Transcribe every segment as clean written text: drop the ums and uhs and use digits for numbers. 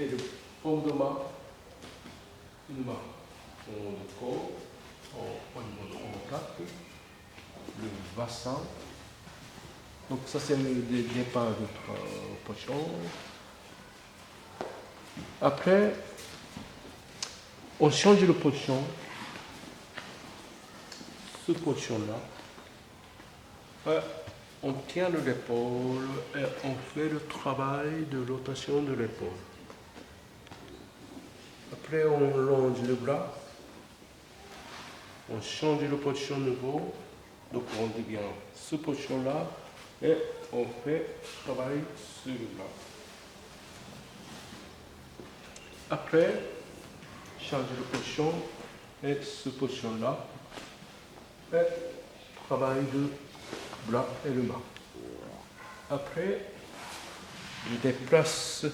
et le pomme de main, une main au niveau de l'omoplate, le bassin. Donc ça c'est le départ de notre potion. Après, on change le potion. Ce potion-là, on tient l'épaule et on fait le travail de rotation de l'épaule. Après, on longe le bras, on change le potion nouveau, donc on devient ce potion-là et on fait travail sur le bras. Après, change le potion et ce potion-là et travail de bras et le main. Après, je déplace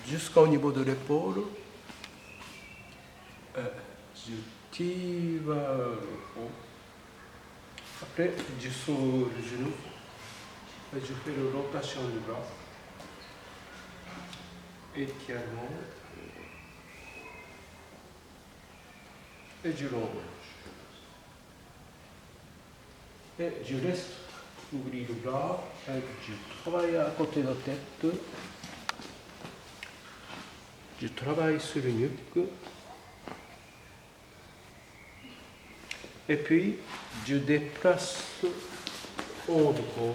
jusqu'au niveau de l'épaule. Je tire vers le haut. Après, je sors le genou et je fais la rotation du bras. Étirement. Et je longe. Et je reste ouvrir le bras et je travaille à côté de la tête. Je travaille sur le nuque. Et puis, je déplace haut du corps.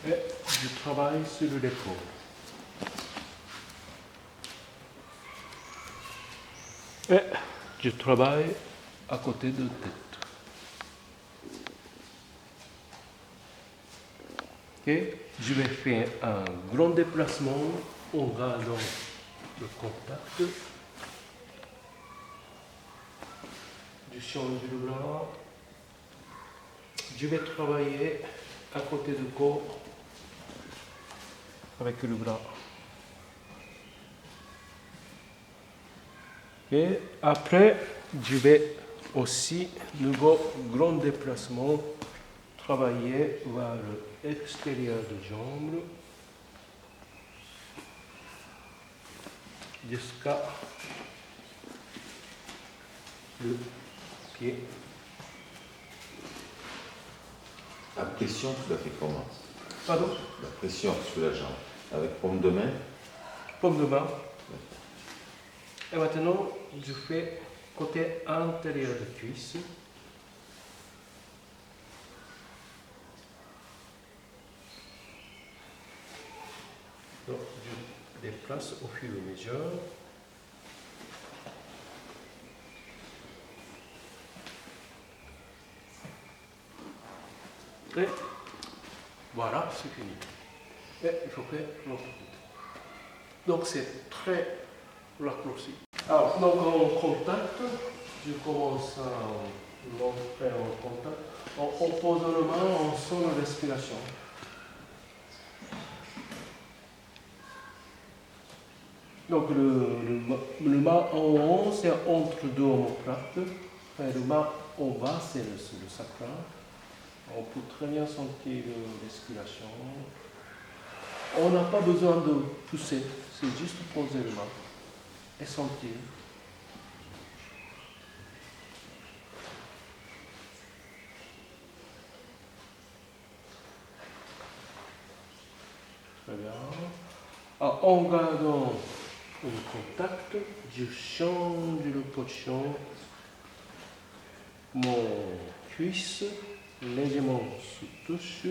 Et je travaille sur l'épaule. Et je travaille à côté de la tête. Et je vais faire un grand déplacement en gardant le contact. Je change le bras. Je vais travailler à côté du corps avec le bras. Et après, je vais aussi, nouveau grand déplacement, travailler vers l'extérieur des jambes jusqu'à le pied. La pression, tu la fais comment? Pardon? La pression sur la jambe. Avec paume de main? Paume de main. Et maintenant, je fais côté intérieur de cuisse. Donc, je déplace au fur et à mesure. Et voilà, c'est fini. Et il faut faire l'autre. Donc c'est très raccourci. Alors, donc en contact, je commence à l'entrer en contact. On pose la main, on sent la respiration. Donc le main en haut, c'est entre deux omoplates. Et le main en bas, c'est le sacral. On peut très bien sentir la respiration. On n'a pas besoin de pousser, c'est juste poser le main et sentir. Très bien. Alors, en gardant le contact, je change le potion, mon cuisse, légèrement se touche,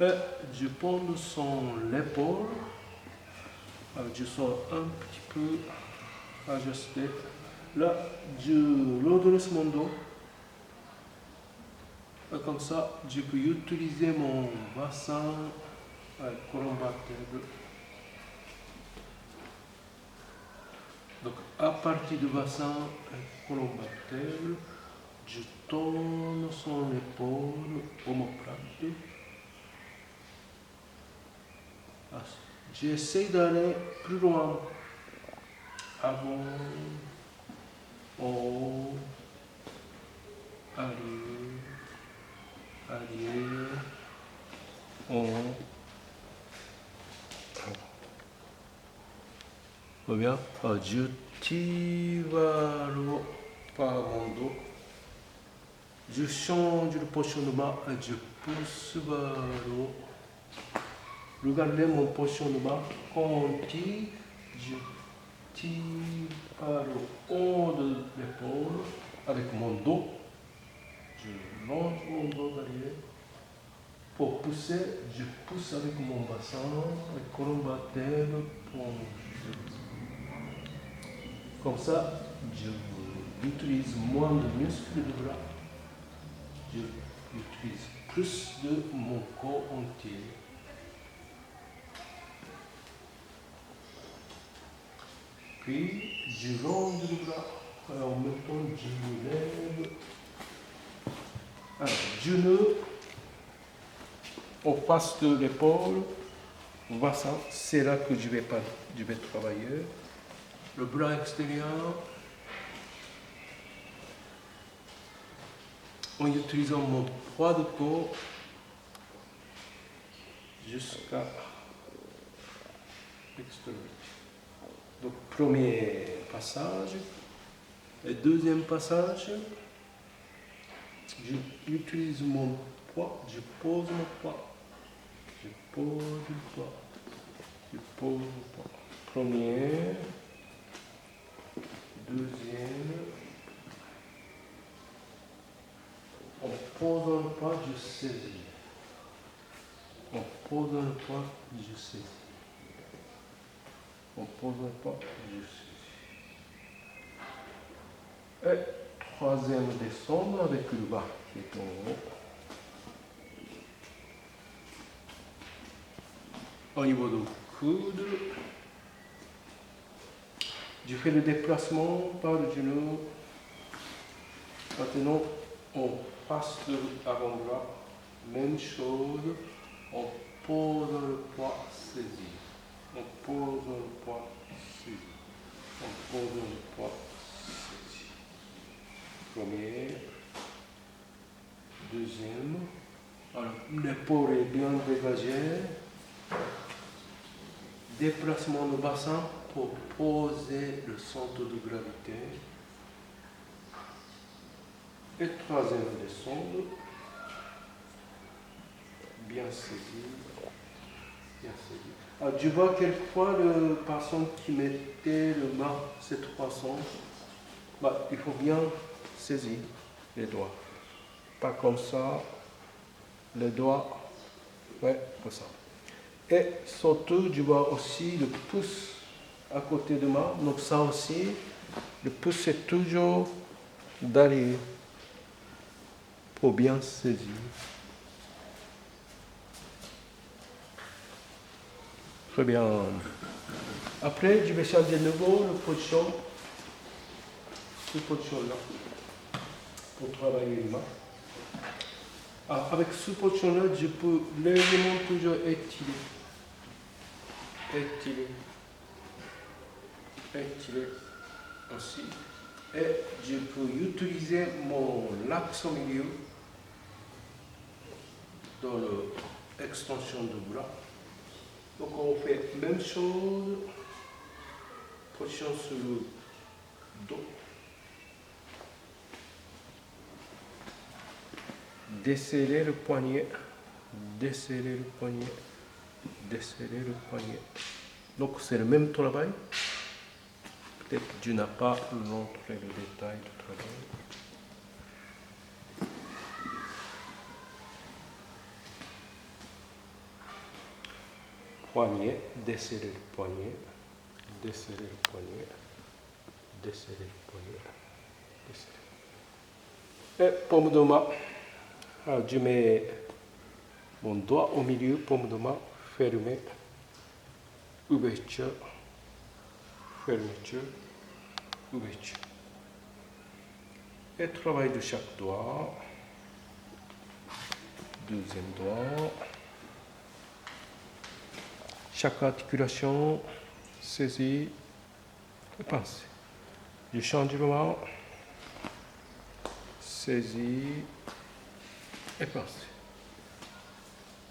et je pose sur l'épaule. Je sens un petit peu ajusté. Là, je redresse mon dos. Et comme ça, je peux utiliser mon bassin colonne vertébrale. Donc, à partir du bassin colonne vertébrale, je tourne son épaule omoplate. J'essaie d'aller plus loin. Avant, haut, arrière, arrière, haut, Très bien. Je tire par mon dos. Je change le positionnement et je pousse vers le haut. Regardez mon positionnement. On tire, je tire par le haut de l'épaule avec mon dos. Je longe mon dos derrière. Pour pousser, je pousse avec mon bassin et colombateur pour comme ça, j'utilise moins de muscles de bras. J'utilise plus de mon corps entier. Puis, je longe le bras et en même temps, je me lève. Alors, genou en face de l'épaule. Bassin, c'est là que je vais travailler. Le bras extérieur, en utilisant mon poids de corps jusqu'à l'extrémité. Donc, premier passage. Et deuxième passage, j'utilise mon poids, je pose mon poids. Je pose le poids. Je pose le poids. Premier. Deuxième. En posant le poids, je saisis. En posant le poids, je saisis. En posant le poids, je saisis. Et troisième descendre avec le bas qui est en haut. Au niveau du coude, je fais le déplacement par le genou. Maintenant, on passe de l'avant-bras. Même chose, on pose le poids, saisi. On pose le poids, saisi. On pose le poids, saisi. Premier, deuxième. Alors, l'épaule est bien dégagée. Déplacement du bassin pour poser le centre de gravité. Et troisième descendre. Bien saisi. Bien saisi. Alors, je vois quelquefois le patient qui mettait le main, cette façon. Il faut bien saisir les doigts. Pas comme ça. Les doigts. Ouais, comme ça. Et surtout, je vois aussi le pouce à côté de moi. Donc ça aussi, le pouce est toujours derrière pour bien saisir. Très bien. Après, je vais changer de nouveau la position. Cette position-là. Pour travailler les mains. Alors, avec cette position-là, je peux légèrement toujours étirer. Étirer aussi. Et je peux utiliser mon axe au milieu dans l'extension du bras. Donc on fait la même chose, position sur le dos. Desserrer le poignet, desserrer le poignet, desserrer le poignet. Donc c'est le même travail. Peut-être que je n'ai pas montré le détail du travail. Poignet, desserrer le poignet, desserrer le poignet, desserrer le poignet, desserrer. Et paume de main. Alors, je mets mon doigt au milieu, paume de main, fermé, ouverture, fermeture, ouverture. Et travail de chaque doigt. Deuxième doigt. Chaque articulation saisie et pince. Je change le main, saisie et pince.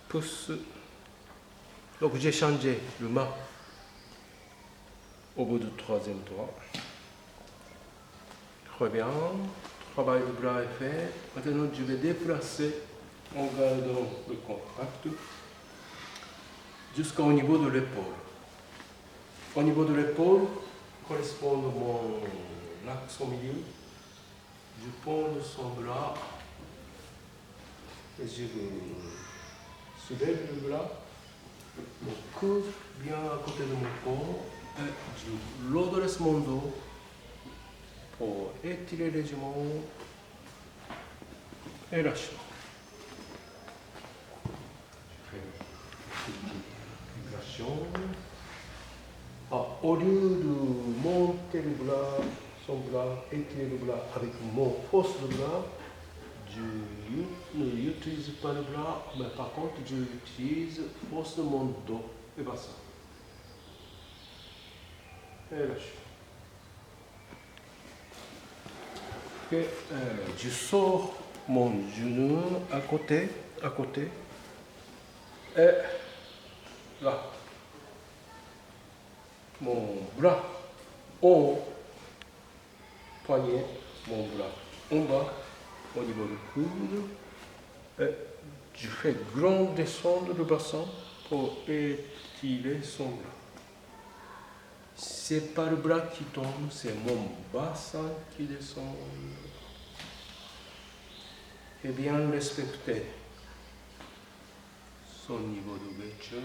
Pousse. Donc j'ai changé le main au bout du troisième doigt. Très bien. Travail de bras est fait. Maintenant, je vais déplacer en gardant le contact jusqu'au niveau de l'épaule. Au niveau de l'épaule correspond mon axe au milieu. Je pose son bras et je soulève le bras, mon coude bien à côté de mon corps et je redresse mon dos pour étirer légèrement et lâcher. Je fais une petite vibration. Au lieu de monter le bras, son bras, étirer le bras avec mon force de bras, je n'utilise pas le bras, mais par contre, j'utilise force de mon dos et bassin. Et lâche. Et je sors mon genou à côté, et là, mon bras en poignet, mon bras en bas, au niveau du coude, et je fais grand descendre le bassin pour étirer son bras. C'est pas le bras qui tombe, c'est mon bassin qui descend. Et bien respecter son niveau d'ouverture.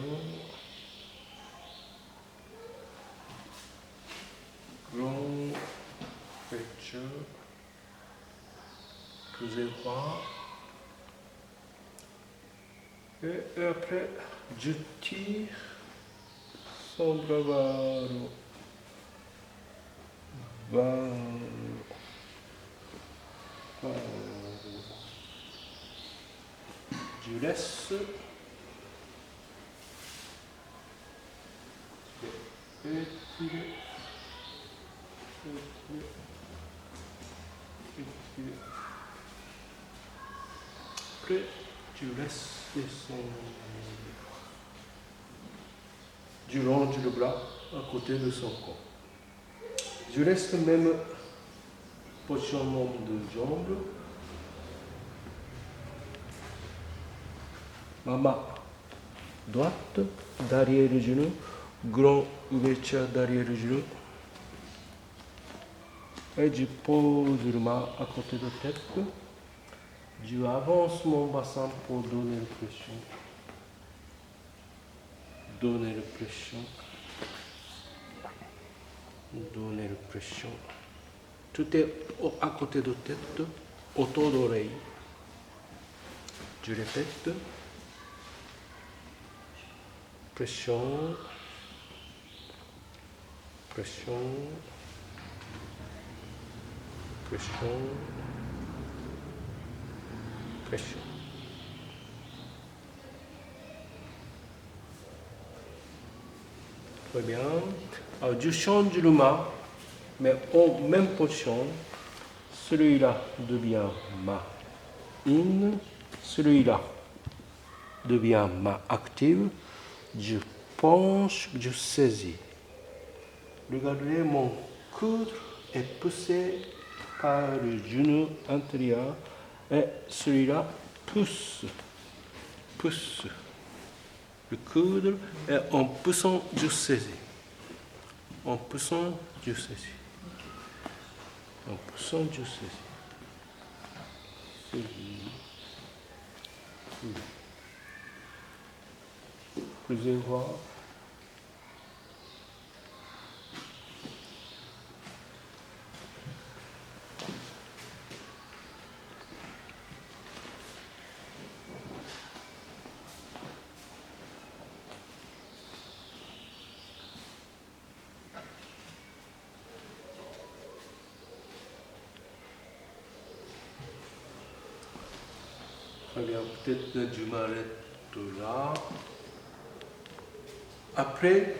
Grand ouverture. Plus étroit. Et après, je tire son bras vers le je laisse étirer. Après, je laisse descendre. Je longe le bras à côté de son corps. Je reste même positionnement de jambes. Ma main droite derrière le genou, grand ouverture derrière le genou. Et je pose le main à côté de la tête. Je avance mon bassin pour donner la pression. Donner la pression. Donner la pression. Tout est à côté de la tête, autour de l'oreille. Je répète. Pression. Pression. Pression. Pression. Très bien. Alors, je change le main, mais en même position. Celui-là devient main in, celui-là devient main active. Je penche, je saisis. Regardez, mon coude est poussé par le genou antérieur et celui-là pousse. Le coude et en poussant, je saisis. En poussant, je saisis. En poussant, je saisis. Plusieurs fois. Très bien, peut-être je m'arrête là. Après,